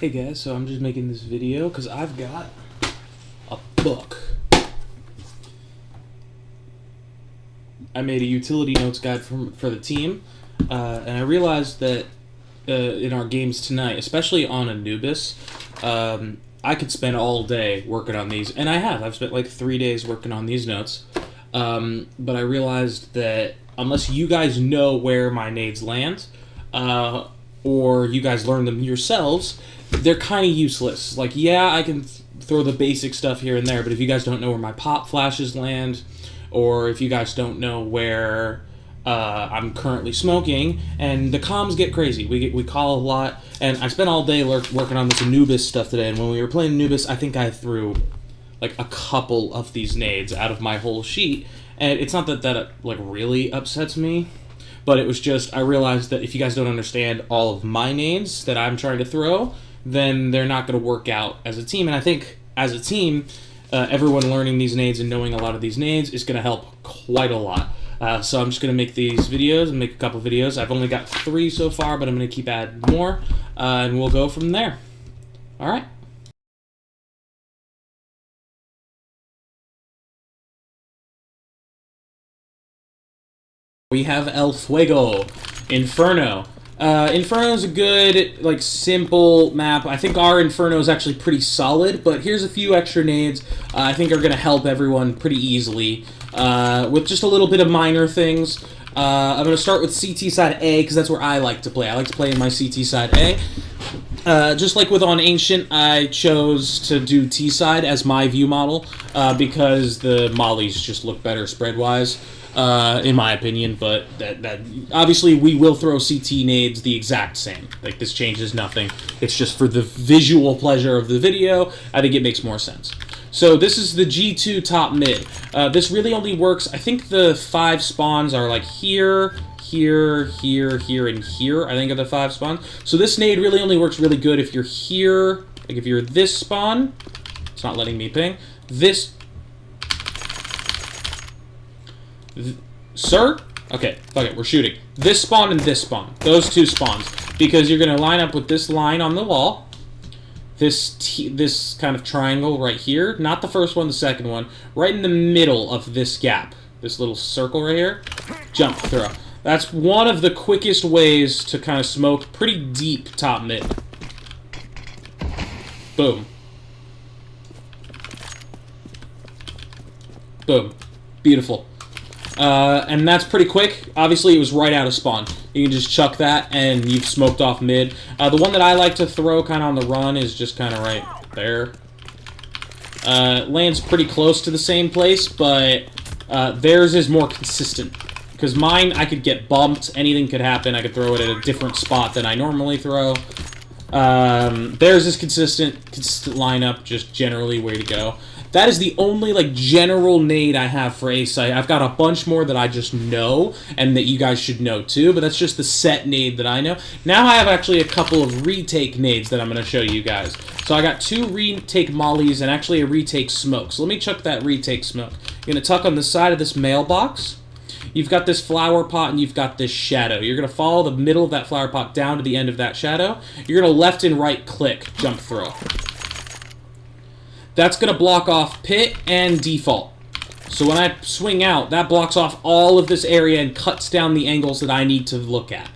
Hey guys, so I'm just making this video because I've got a book. I made a utility notes guide for the team, and I realized that in our games tonight, especially on Anubis, I could spend all day working on these, and I have. I've spent like 3 days working on these notes, but I realized that unless you guys know where my nades land, or you guys learn them yourselves, they're kind of useless. Like, yeah, I can throw the basic stuff here and there, but if you guys don't know where my pop flashes land, or if you guys don't know where I'm currently smoking, and the comms get crazy. We call a lot, and I spent all day working on this Anubis stuff today, and when we were playing Anubis, I think I threw like a couple of these nades out of my whole sheet, and it's not that like really upsets me, but it was just, I realized that if you guys don't understand all of my nades that I'm trying to throw, then they're not going to work out as a team. And I think as a team, everyone learning these nades and knowing a lot of these nades is going to help quite a lot. So I'm just going to make these videos and make a couple videos. I've only got 3 so far, but I'm going to keep adding more, and we'll go from there. All right. We have El Fuego, Inferno. Inferno is a good, like, simple map. I think our Inferno is actually pretty solid, but here's a few extra nades I think are going to help everyone pretty easily with just a little bit of minor things. I'm going to start with CT side A because that's where I like to play. I like to play in my CT side A. Just like with on Ancient, I chose to do T side as my view model because the mollies just look better spread-wise. In my opinion, but that obviously we will throw CT nades the exact same. Like, this changes nothing. It's just for the visual pleasure of the video. I think it makes more sense. So this is the G2 top mid. This really only works, I think the 5 spawns are like here, here, here, here, and here, I think are the 5 spawns. So this nade really only works really good if you're here, like if you're this spawn. It's not letting me ping. This... Sir? Okay, fuck it, we're shooting. This spawn and this spawn. Those 2 spawns. Because you're going to line up with this line on the wall. This kind of triangle right here. Not the first one, the second one. Right in the middle of this gap. This little circle right here. Jump throw. That's one of the quickest ways to kind of smoke pretty deep top mid. Boom. Boom. Beautiful. And that's pretty quick. Obviously, it was right out of spawn. You can just chuck that, and you've smoked off mid. The one that I like to throw kind of on the run is just kind of right there. Lands pretty close to the same place, but theirs is more consistent. Because mine, I could get bumped. Anything could happen. I could throw it at a different spot than I normally throw. Theirs is consistent lineup, just generally way to go. That is the only, like, general nade I have for A site. I've got a bunch more that I just know, and that you guys should know too, but that's just the set nade that I know. Now I have actually a couple of retake nades that I'm going to show you guys. So I got 2 retake mollies and actually a retake smoke. So let me chuck that retake smoke. You're going to tuck on the side of this mailbox. You've got this flower pot, and you've got this shadow. You're going to follow the middle of that flower pot down to the end of that shadow. You're going to left and right click, jump throw. That's going to block off pit and default. So when I swing out, that blocks off all of this area and cuts down the angles that I need to look at.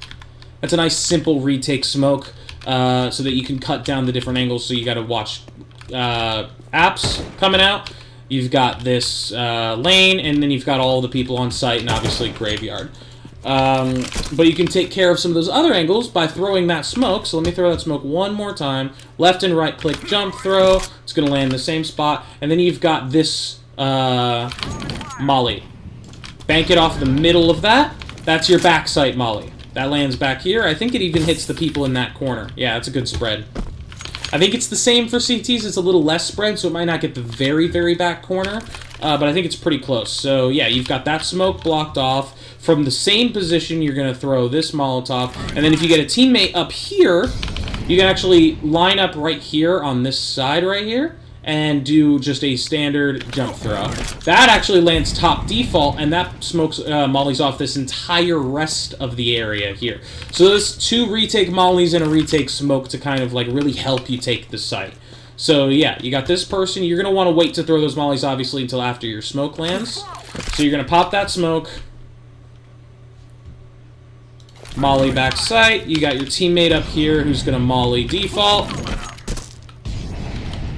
That's a nice simple retake smoke so that you can cut down the different angles. So you got to watch apps coming out. You've got this lane, and then you've got all the people on site, and obviously graveyard. But you can take care of some of those other angles by throwing that smoke. So let me throw that smoke one more time. Left and right click, jump throw. It's going to land in the same spot. And then you've got this molly. Bank it off the middle of that. That's your backside molly. That lands back here. I think it even hits the people in that corner. Yeah, that's a good spread. I think it's the same for CTs. It's a little less spread, so it might not get the very, very back corner. But I think it's pretty close. So, yeah, you've got that smoke blocked off. From the same position, you're going to throw this Molotov. And then if you get a teammate up here, you can actually line up right here on this side right here and do just a standard jump throw. That actually lands top default, and that smokes mollies off this entire rest of the area here. So there's 2 retake mollies and a retake smoke to kind of like really help you take the site. So yeah, you got this person. You're going to want to wait to throw those mollies, obviously, until after your smoke lands. So you're going to pop that smoke. Molly back site. You got your teammate up here who's going to molly default.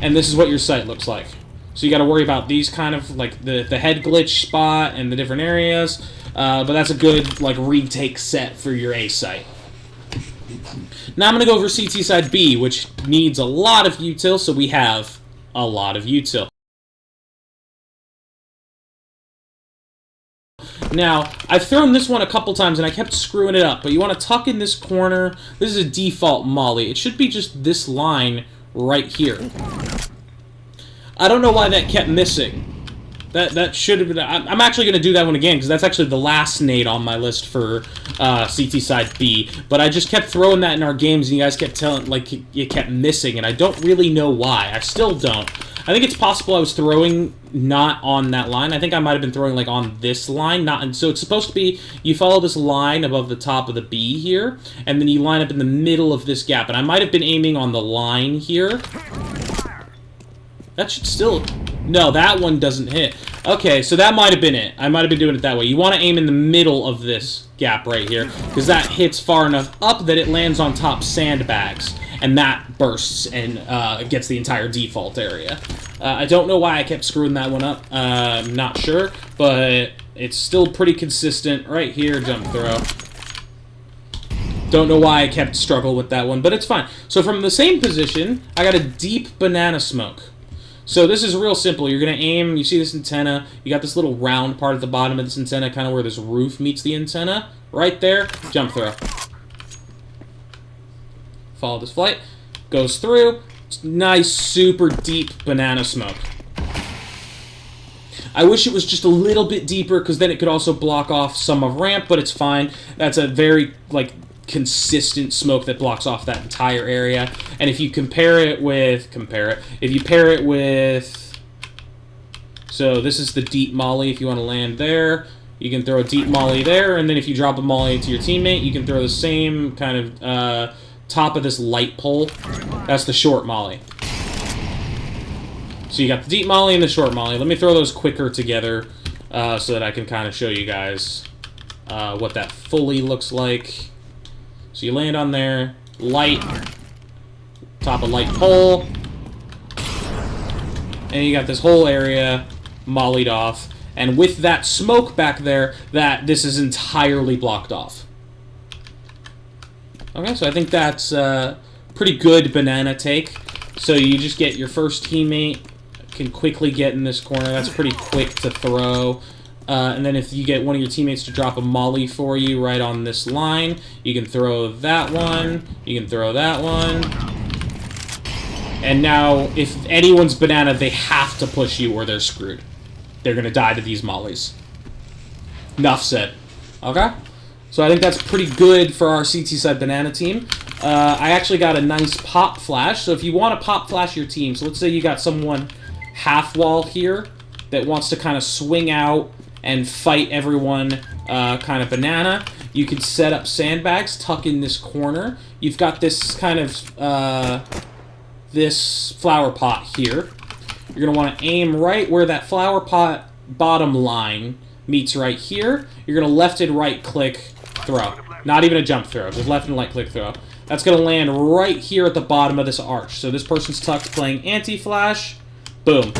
And this is what your site looks like. So you got to worry about these kind of, like, the head glitch spot and the different areas. But that's a good, like, retake set for your A site. Now I'm going to go over CT side B, which needs a lot of util, so we have a lot of util. Now, I've thrown this one a couple times, and I kept screwing it up, but you want to tuck in this corner. This is a default molly. It should be just this line right here. I don't know why that kept missing. That should have been... I'm actually going to do that one again, because that's actually the last nade on my list for CT side B. But I just kept throwing that in our games, and you guys kept telling, like, it kept missing, and I don't really know why. I still don't. I think it's possible I was throwing not on that line. I think I might have been throwing, like, on this line. So it's supposed to be, you follow this line above the top of the B here, and then you line up in the middle of this gap. And I might have been aiming on the line here. That should still... No, that one doesn't hit. Okay, so that might have been it. I might have been doing it that way. You want to aim in the middle of this gap right here, because that hits far enough up that it lands on top sandbags, and that bursts and gets the entire default area. I don't know why I kept screwing that one up. I'm not sure, but it's still pretty consistent. Right here, jump throw. Don't know why I kept struggling with that one, but it's fine. So from the same position, I got a deep banana smoke. So this is real simple. You're going to aim, you see this antenna, you got this little round part at the bottom of this antenna, kind of where this roof meets the antenna. Right there, jump throw. Follow this flight, goes through. Nice, super deep banana smoke. I wish it was just a little bit deeper, because then it could also block off some of ramp, but it's fine. That's a very, like, consistent smoke that blocks off that entire area. And if you pair it with, so this is the deep molly. If you want to land there, you can throw a deep molly there, and then if you drop a molly to your teammate, you can throw the same kind of top of this light pole. That's the short molly. So you got the deep molly and the short molly. Let me throw those quicker together so that I can kind of show you guys what that fully looks like. So you land on there, light, top of light pole, and you got this whole area mollied off. And with that smoke back there, this is entirely blocked off. Okay, so I think that's a pretty good banana take. So you just get your first teammate, can quickly get in this corner. That's pretty quick to throw. And then if you get one of your teammates to drop a molly for you right on this line, you can throw that one, you can throw that one. And now, if anyone's banana, they have to push you or they're screwed. They're going to die to these mollies. Enough said. Okay? So I think that's pretty good for our CT side banana team. I actually got a nice pop flash. So if you want to pop flash your team, so let's say you got someone half wall here that wants to kind of swing out and fight everyone kind of banana. You can set up sandbags, tuck in this corner. You've got this kind of, this flower pot here. You're going to want to aim right where that flower pot bottom line meets right here. You're going to left and right click throw. Not even a jump throw, just left and right click throw. That's going to land right here at the bottom of this arch. So this person's tucked playing anti-flash. Boom.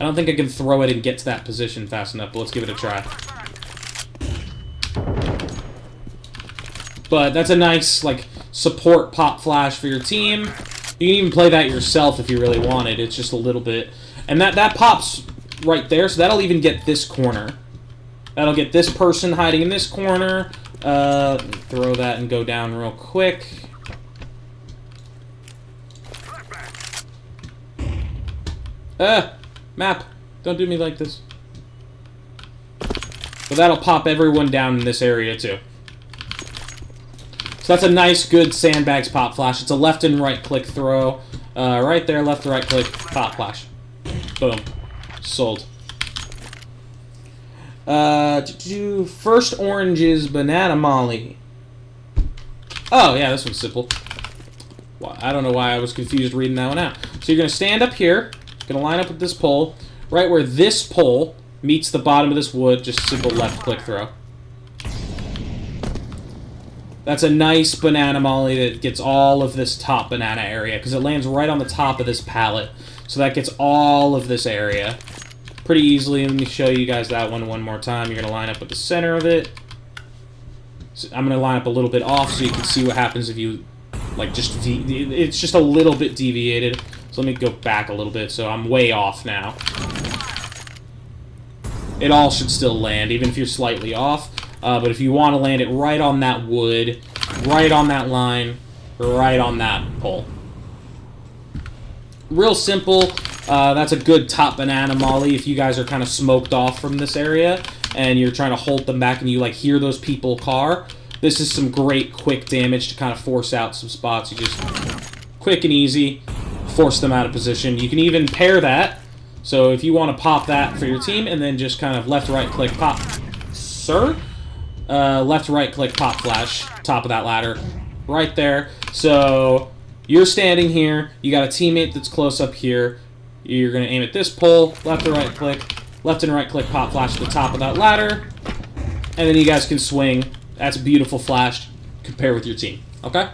I don't think I can throw it and get to that position fast enough, but let's give it a try. But that's a nice, like, support pop flash for your team. You can even play that yourself if you really wanted. It's just a little bit. And that pops right there, so that'll even get this corner. That'll get this person hiding in this corner. Throw that and go down real quick. Map, don't do me like this. But that'll pop everyone down in this area too. So that's a nice, good sandbags pop flash. It's a left and right click throw. Right there, left to right click, pop flash. Boom. Sold. First orange is banana molly. Oh, yeah, this one's simple. Well, I don't know why I was confused reading that one out. So you're going to stand up here, going to line up with this pole. Right where this pole meets the bottom of this wood, just simple left click throw. That's a nice banana molly that gets all of this top banana area, because it lands right on the top of this pallet. So that gets all of this area pretty easily. Let me show you guys that one more time. You're going to line up with the center of it. So I'm going to line up a little bit off so you can see what happens if you, like, it's just a little bit deviated. So let me go back a little bit. So I'm way off now. It all should still land, even if you're slightly off. But if you want to land it right on that wood, right on that line, right on that pole. Real simple. That's a good top banana molly if you guys are kind of smoked off from this area and you're trying to hold them back and you like hear those people car. This is some great quick damage to kind of force out some spots. You just quick and easy force them out of position. You can even pair that. So if you want to pop that for your team and then just kind of left, right, click, pop. Sir? Left, right, click, pop, flash. Top of that ladder. Right there. So you're standing here. You got a teammate that's close up here. You're going to aim at this pole. Left and right click. Left and right click, pop, flash to the top of that ladder. And then you guys can swing. That's a beautiful flash. Compare with your team. Okay?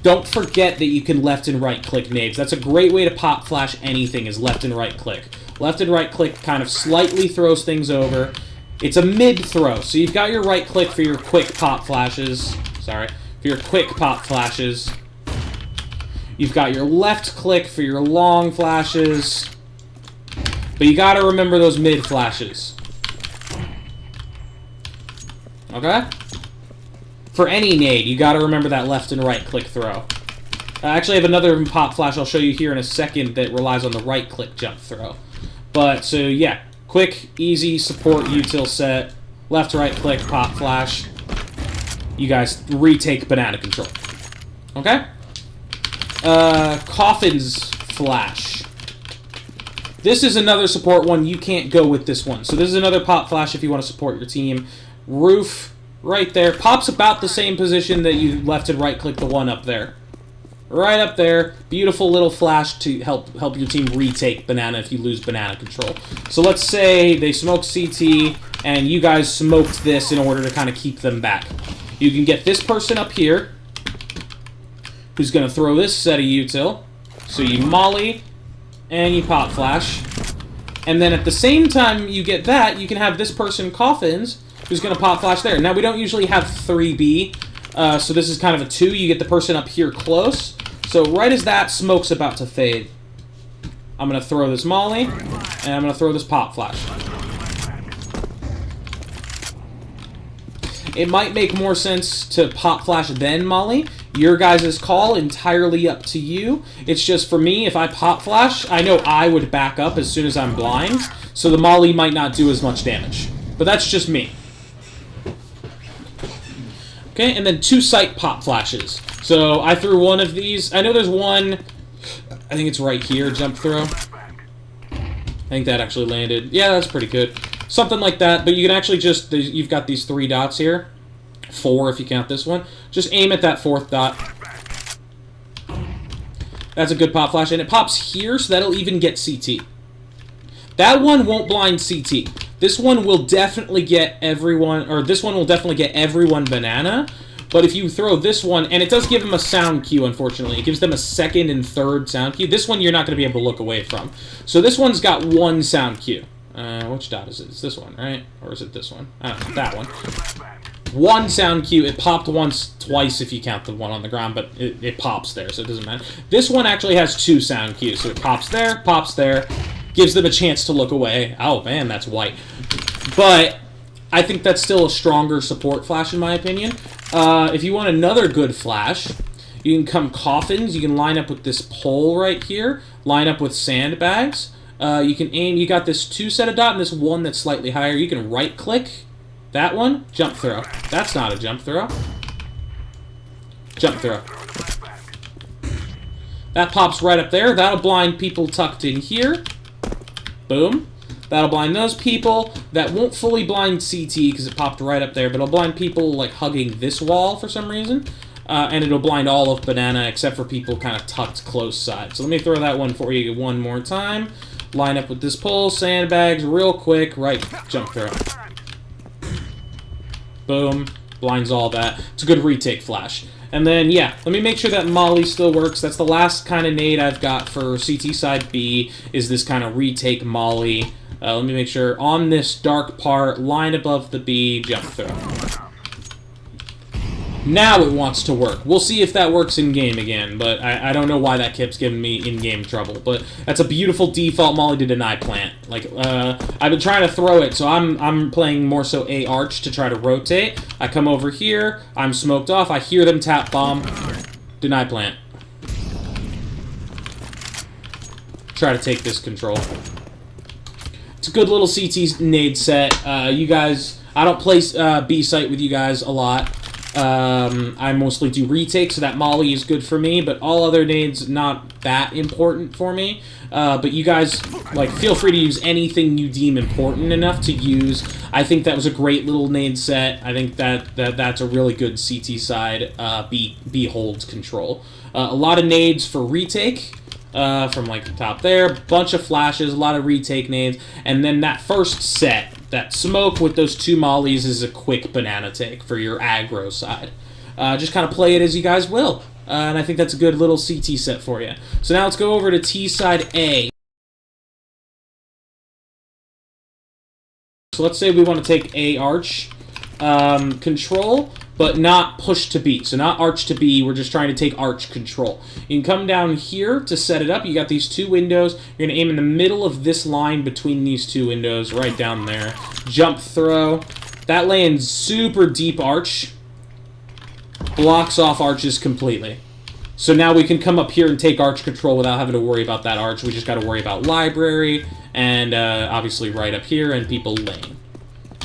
Don't forget that you can left and right click nades. That's a great way to pop flash anything is left and right click. Left and right click kind of slightly throws things over. It's a mid throw. So you've got your right click for your quick pop flashes. Sorry. For your quick pop flashes. You've got your left click for your long flashes. But you gotta remember those mid flashes. Okay? For any nade, you gotta remember that left and right click throw. I actually have another pop flash I'll show you here in a second that relies on the right click jump throw. But, so yeah, quick, easy support util set, left, right click, pop flash. You guys retake banana control. Okay? Coffins flash. This is another support one. You can't go with this one. So this is another pop flash if you want to support your team. Roof, right there. Pop's about the same position that you left and right click the one up there. Right up there. Beautiful little flash to help your team retake banana if you lose banana control. So let's say they smoke CT and you guys smoked this in order to kind of keep them back. You can get this person up here who's going to throw this set of util. So you molly and you pop flash. And then at the same time you get that, you can have this person coffins who's going to pop flash there. Now we don't usually have 3B, so this is kind of a 2. You get the person up here close. So right as that smoke's about to fade, I'm going to throw this molly, and I'm going to throw this pop flash. It might make more sense to pop flash then molly. Your guys' call, entirely up to you. It's just for me, if I pop flash, I know I would back up as soon as I'm blind, so the molly might not do as much damage. But that's just me. Okay, and then 2 sight pop flashes. So I threw one of these. I know there's one, I think it's right here, jump throw. I think that actually landed. Yeah, that's pretty good. Something like that, but you can actually just, you've got these 3 dots here. 4 if you count this one. Just aim at that 4th dot. That's a good pop flash, and it pops here, so that'll even get CT. That one won't blind CT. This one will definitely get everyone, or this one will definitely get everyone banana. But if you throw this one, and it does give them a sound cue, unfortunately. It gives them a 2nd and 3rd sound cue. This one you're not going to be able to look away from. So this one's got 1 sound cue. Which dot is it? It's this one, right? Or is it this one? I don't know, that one. 1 sound cue. It popped once, twice if you count the one on the ground, but it pops there, so it doesn't matter. This one actually has 2 sound cues. So it pops there, gives them a chance to look away. Oh, man, that's white. But I think that's still a stronger support flash, in my opinion. If you want another good flash, you can come coffins. You can line up with this pole right here. Line up with sandbags. You can aim. You got this 2 set of dot and this 1 that's slightly higher. You can right-click that one. Jump throw. That's not a jump throw. Jump throw. That pops right up there. That'll blind people tucked in here. Boom. That'll blind those people. That won't fully blind CT because it popped right up there, but it'll blind people like hugging this wall for some reason. And it'll blind all of Banana except for people kind of tucked close side. So let me throw that one for you one more time. Line up with this pole, sandbags, real quick, right, jump throw. Boom, blinds all that. It's a good retake flash. And then, yeah, let me make sure that Molly still works. That's the last kind of nade I've got for CT side B, is this kind of retake Molly. Let me make sure, on this dark part, line above the B, jump throw. Now it wants to work. We'll see if that works in-game again, but I don't know why that keeps giving me in-game trouble. But that's a beautiful default Molly to deny plant. Like, I've been trying to throw it, so I'm playing more so A arch to try to rotate. I come over here, I'm smoked off, I hear them tap bomb, deny plant. Try to take this control. It's a good little CT nade set. You guys, I don't play B site with you guys a lot. I mostly do retakes, so that Molly is good for me, but all other nades not that important for me. But you guys, like, feel free to use anything you deem important enough to use. I think that was a great little nade set. I think that's a really good CT side B holds control. A lot of nades for retake. From like the top there, bunch of flashes, a lot of retake nades, and then that first set, that smoke with those two mollies is a quick banana take for your aggro side. Just kind of play it as you guys will, and I think that's a good little CT set for you. So now let's go over to T side A. So let's say we want to take A arch control, but not push to B. So not arch to B, we're just trying to take arch control. You can come down here to set it up. You got these two windows. You're going to aim in the middle of this line between these two windows, right down there. Jump throw. That lands super deep arch. Blocks off arches completely. So now we can come up here and take arch control without having to worry about that arch. We just got to worry about library and obviously right up here and people lane.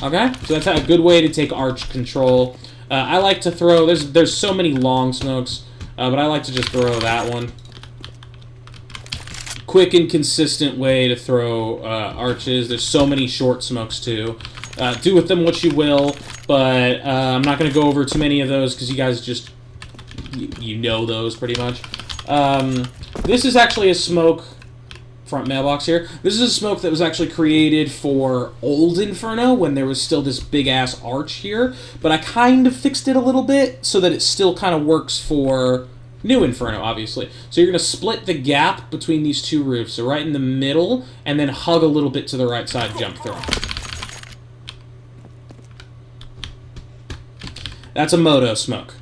Okay? So that's a good way to take arch control. I like to throw, there's so many long smokes, but I like to just throw that one. Quick and consistent way to throw arches. There's so many short smokes too. Do with them what you will, but I'm not going to go over too many of those because you guys just, you know those pretty much. This is actually a smoke, front mailbox here. This is a smoke that was actually created for old Inferno when there was still this big-ass arch here, but I kind of fixed it a little bit so that it still kind of works for new Inferno, obviously. So you're going to split the gap between these two roofs, so right in the middle, and then hug a little bit to the right side, jump throw. That's a Moto smoke.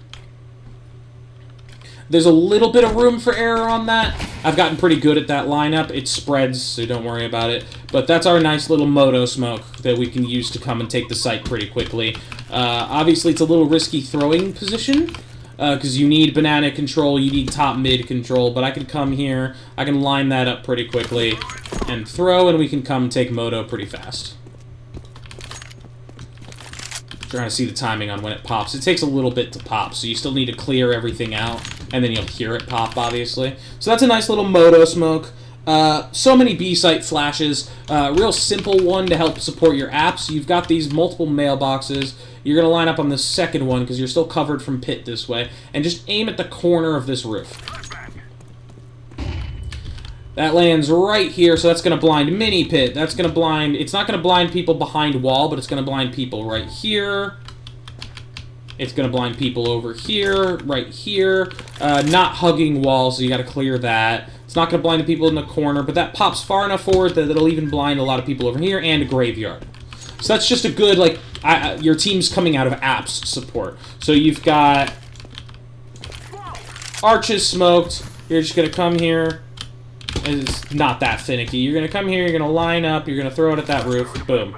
There's a little bit of room for error on that. I've gotten pretty good at that lineup. It spreads, so don't worry about it. But that's our nice little Moto smoke that we can use to come and take the site pretty quickly. Obviously, it's a little risky throwing position because you need banana control, you need top-mid control, but I can come here, I can line that up pretty quickly and throw, and we can come take Moto pretty fast. Trying to see the timing on when it pops. It takes a little bit to pop, so you still need to clear everything out, and then you'll hear it pop, obviously. So that's a nice little Moto smoke. So many B-site flashes. Real simple one to help support your apps. You've got these multiple mailboxes. You're going to line up on the second one because you're still covered from pit this way, and just aim at the corner of this roof. That lands right here, so that's going to blind mini pit. That's going to blind, it's not going to blind people behind wall, but it's going to blind people right here. It's going to blind people over here, right here. Not hugging wall, so you got to clear that. It's not going to blind the people in the corner, but that pops far enough forward that it'll even blind a lot of people over here and a graveyard. So that's just a good, like, your team's coming out of apps support. So you've got arches smoked. You're just going to come here. It's not that finicky. You're going to come here, you're going to line up, you're going to throw it at that roof. Boom.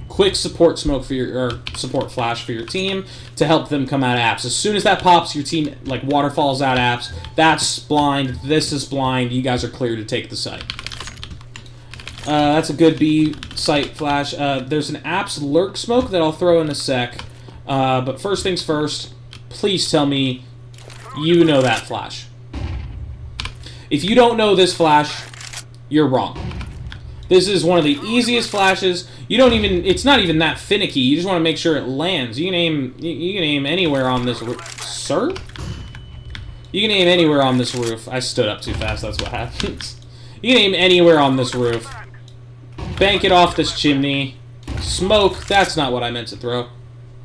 Quick support smoke for your, or support flash for your team to help them come out of apps. As soon as that pops, your team, like, waterfalls out apps. That's blind. This is blind. You guys are clear to take the site. That's a good B site flash. There's an apps lurk smoke that I'll throw in a sec. But first things first, please tell me you know that flash. If you don't know this flash, you're wrong. This is one of the easiest flashes. You don't even, it's not even that finicky. You just want to make sure it lands. You can aim anywhere on this roof. Sir? You can aim anywhere on this roof. I stood up too fast, that's what happens. You can aim anywhere on this roof. Bank it off this chimney. Smoke, that's not what I meant to throw.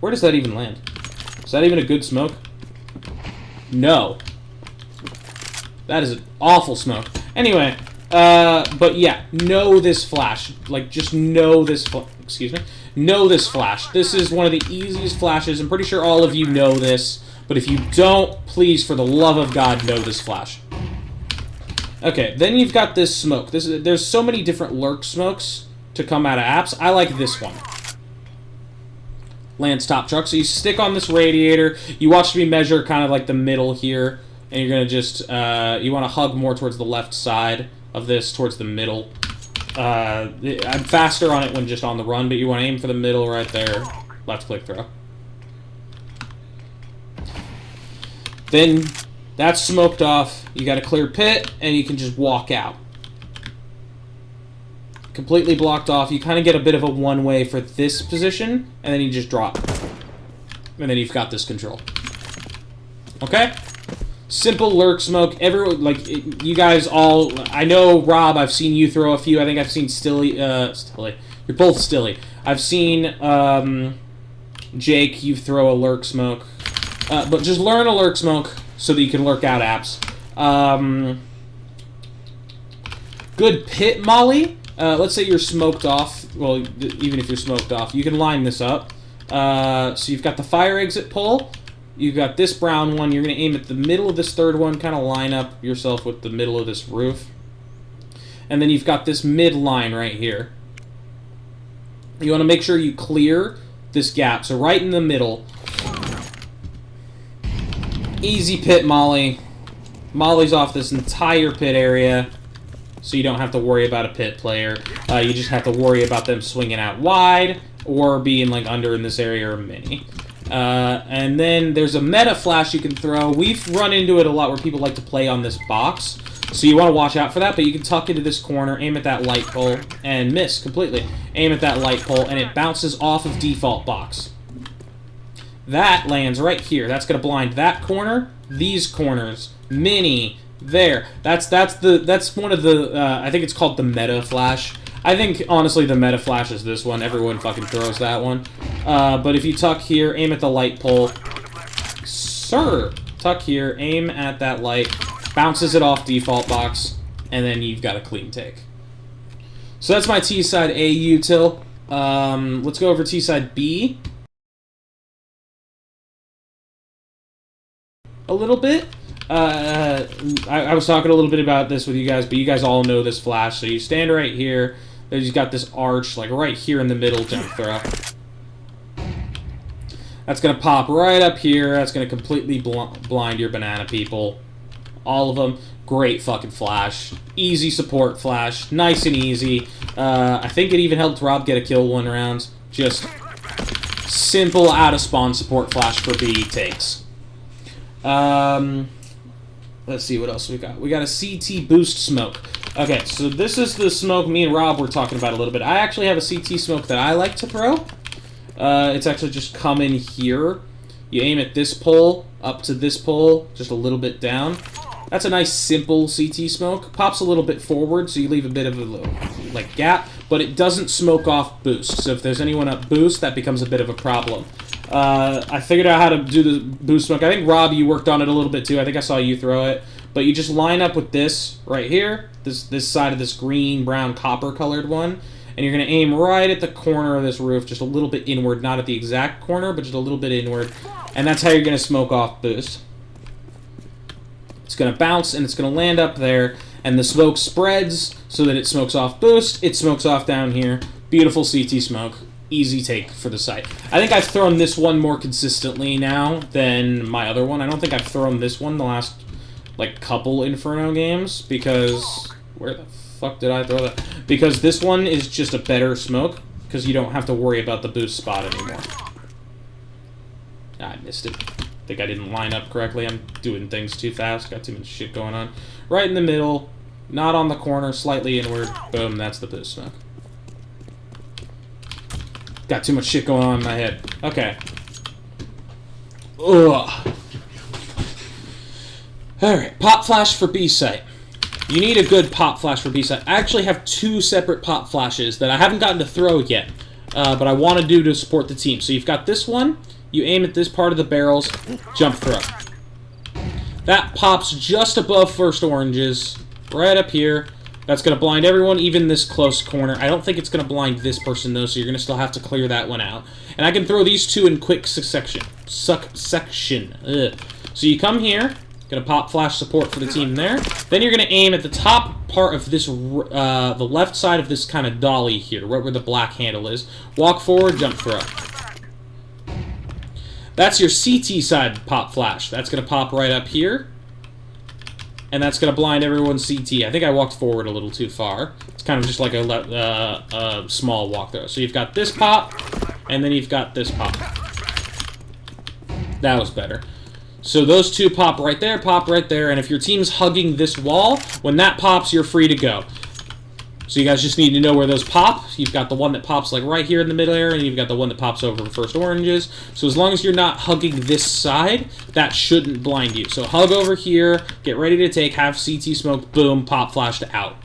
Where does that even land? Is that even a good smoke? No. That is an awful smoke. Anyway, but yeah, know this flash. Like, just know this, excuse me. Know this flash. This is one of the easiest flashes. I'm pretty sure all of you know this. But if you don't, please, for the love of God, know this flash. Okay, then you've got this smoke. There's so many different lurk smokes to come out of apps. I like this one. Lands top truck. So you stick on this radiator. You watch me measure kind of like the middle here. And you're going to just, you want to hug more towards the left side of this, towards the middle. I'm faster on it when just on the run, but you want to aim for the middle right there. Left click throw. Then that's smoked off. You got a clear pit, and you can just walk out. Completely blocked off. You kind of get a bit of a one-way for this position, and then you just drop. And then you've got this control. Okay? Simple lurk smoke. Everyone, like, you guys all... I know, Rob, I've seen you throw a few. I think I've seen Stilly. You're both Stilly. I've seen Jake, you throw a lurk smoke. But just learn a lurk smoke so that you can lurk out apps. Good pit molly. Let's say you're smoked off. Well, even if you're smoked off, you can line this up. So you've got the fire exit pull. You've got this brown one. You're going to aim at the middle of this third one. Kind of line up yourself with the middle of this roof. And then you've got this mid line right here. You want to make sure you clear this gap. So right in the middle. Easy pit molly. Molly's off this entire pit area. So you don't have to worry about a pit player. You just have to worry about them swinging out wide or being like under in this area or mini. And then there's a meta flash you can throw. We've run into it a lot where people like to play on this box. So you want to watch out for that, but you can tuck into this corner, aim at that light pole, and miss completely. Aim at that light pole, and it bounces off of default box. That lands right here. That's going to blind that corner, these corners, mini, there. That's one of the, I think it's called the meta flash. I think, honestly, the meta flash is this one. Everyone fucking throws that one. But if you tuck here, aim at the light pole. Sir! Tuck here, aim at that light, bounces it off default box, and then you've got a clean take. So that's my T-side A util. Let's go over T-side B. A little bit. I was talking a little bit about this with you guys, but you guys all know this flash. So you stand right here. There's got this arch, like right here in the middle, jump throw. That's going to pop right up here. That's going to completely blind your banana people. All of them. Great fucking flash. Easy support flash. Nice and easy. I think it even helped Rob get a kill one round. Just simple out-of-spawn support flash for B takes. Let's see what else we got. We got a CT boost smoke. Okay, so this is the smoke me and Rob were talking about a little bit. I actually have a CT smoke that I like to throw. It's actually just come in here. You aim at this pole, up to this pole, just a little bit down. That's a nice, simple CT smoke. Pops a little bit forward, so you leave a bit of a little, like, gap, but it doesn't smoke off boost. So if there's anyone up boost, that becomes a bit of a problem. I figured out how to do the boost smoke. I think, Rob, you worked on it a little bit, too. I think I saw you throw it. But you just line up with this right here, this side of this green, brown, copper-colored one, and you're going to aim right at the corner of this roof, just a little bit inward, not at the exact corner, but just a little bit inward, and that's how you're going to smoke off boost. It's going to bounce, and it's going to land up there, and the smoke spreads so that it smokes off boost, it smokes off down here. Beautiful CT smoke. Easy take for the site. I think I've thrown this one more consistently now than my other one. I don't think I've thrown this one the last, like, couple Inferno games, because... Where the fuck did I throw that? Because this one is just a better smoke, because you don't have to worry about the boost spot anymore. I missed it. think I didn't line up correctly. I'm doing things too fast. Got too much shit going on. Right in the middle, not on the corner, slightly inward. Boom, that's the boost smoke. Got too much shit going on in my head. Okay. Ugh. Alright, pop flash for B site. You need a good pop flash for B site. I actually have 2 separate pop flashes that I haven't gotten to throw yet, but I want to do to support the team. So you've got this one, you aim at this part of the barrels, jump throw. That pops just above first oranges, right up here. That's going to blind everyone, even this close corner. I don't think it's going to blind this person, though, so you're going to still have to clear that one out. And I can throw these 2 in quick succession. Ugh. So you come here, going to pop flash support for the team there. Then you're going to aim at the top part of this, the left side of this kind of dolly here, right where the black handle is. Walk forward, jump throw. That's your CT side pop flash. That's going to pop right up here. And that's going to blind everyone's CT. I think I walked forward a little too far. It's kind of just like a small walk throw. So you've got this pop, and then you've got this pop. That was better. So those 2 pop right there, and if your team's hugging this wall, when that pops, you're free to go. So you guys just need to know where those pop. You've got the one that pops like right here in the middle area, and you've got the one that pops over the first oranges. So as long as you're not hugging this side, that shouldn't blind you. So hug over here, get ready to take, have CT smoke, boom, pop flashed out.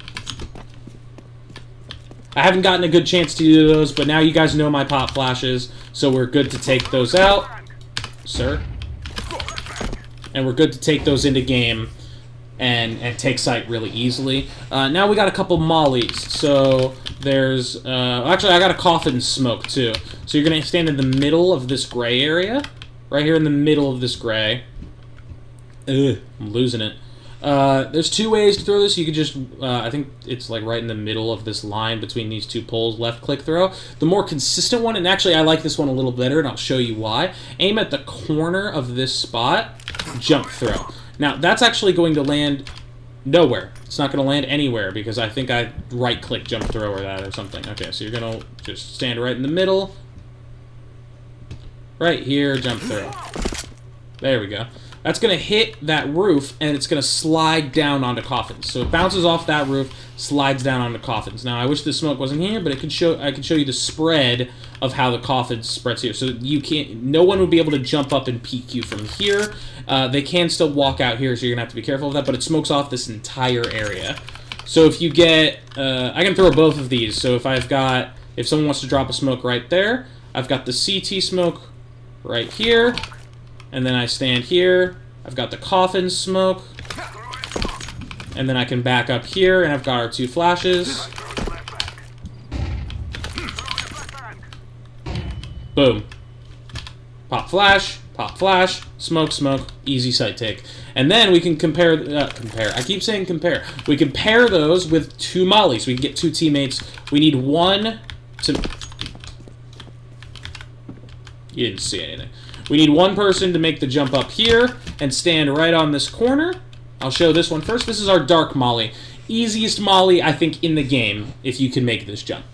I haven't gotten a good chance to do those, but now you guys know my pop flashes, so we're good to take those out. Sir. And we're good to take those into game and take site really easily. Now we got a couple mollies. So there's... actually, I got a coffin smoke, too. So you're going to stand in the middle of this gray area. Right here in the middle of this gray. Ugh, I'm losing it. There's 2 ways to throw this. You could just... I think it's like right in the middle of this line between these 2 poles. Left-click throw. The more consistent one, and actually I like this one a little better, and I'll show you why. Aim at the corner of this spot. Jump throw. Now, that's actually going to land nowhere. It's not going to land anywhere because I think I right-click jump throw or that or something. Okay, so you're going to just stand right in the middle. Right here, jump throw. There we go. That's going to hit that roof, and it's going to slide down onto coffins. So it bounces off that roof, slides down onto coffins. Now, I wish the smoke wasn't here, but I could show you the spread of how the coffin spreads here. So you can't... No one would be able to jump up and peek you from here. They can still walk out here, so you're going to have to be careful of that, but it smokes off this entire area. So if you get... I can throw both of these. So if I've got... If someone wants to drop a smoke right there, I've got the CT smoke right here. And then I stand here, I've got the coffin smoke, and then I can back up here, and I've got our 2 flashes. Boom. Pop flash, smoke, smoke, easy sight take. And then we can compare, I keep saying compare. We can pair those with 2 mollies. We can get 2 teammates. We need 1 to... You didn't see anything. We need 1 person to make the jump up here and stand right on this corner. I'll show this one first. This is our dark molly. Easiest molly, I think, in the game, if you can make this jump.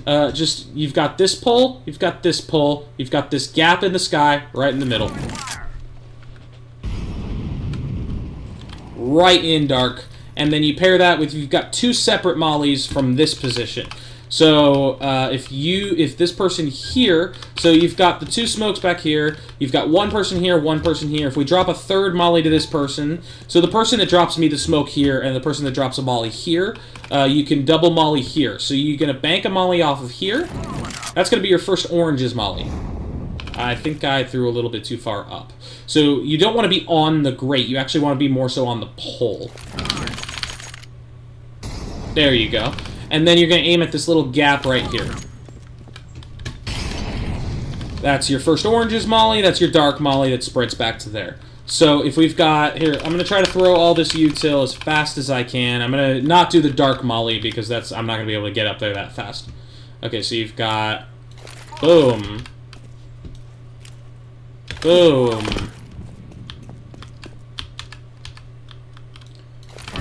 You've got this pole, you've got this pole, you've got this gap in the sky right in the middle. Right in dark. And then you pair that with, you've got 2 separate mollies from this position. So, if this person here, so you've got the 2 smokes back here, you've got 1 person here, 1 person here. If we drop a 3rd molly to this person, so the person that drops me the smoke here and the person that drops a molly here, you can double molly here. So you're going to bank a molly off of here. That's going to be your first oranges molly. I think I threw a little bit too far up. So you don't want to be on the grate. You actually want to be more so on the pole. There you go. And then you're going to aim at this little gap right here. That's your first oranges molly. That's your dark molly that spreads back to there. So if we've got... Here, I'm going to try to throw all this util as fast as I can. I'm going to not do the dark molly because I'm not going to be able to get up there that fast. Okay, so you've got... Boom. Boom.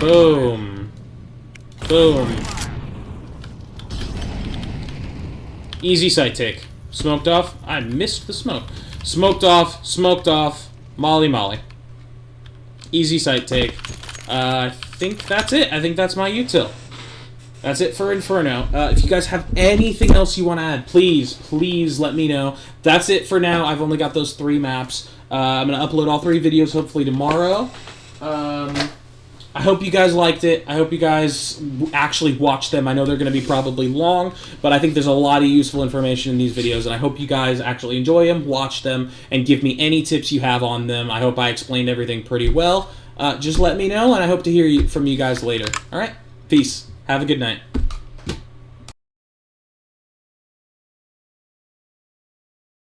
Boom. Boom. Easy sight take. Smoked off. I missed the smoke. Smoked off. Smoked off. Molly Molly. Easy sight take. I think that's it. I think that's my util. That's it for Inferno. If you guys have anything else you want to add, please let me know. That's it for now. I've only got those 3 maps. I'm going to upload all 3 videos hopefully tomorrow. I hope you guys liked it. I hope you guys actually watched them. I know they're going to be probably long, but I think there's a lot of useful information in these videos, and I hope you guys actually enjoy them, watch them, and give me any tips you have on them. I hope I explained everything pretty well. Just let me know, and I hope to hear from you guys later. All right? Peace. Have a good night.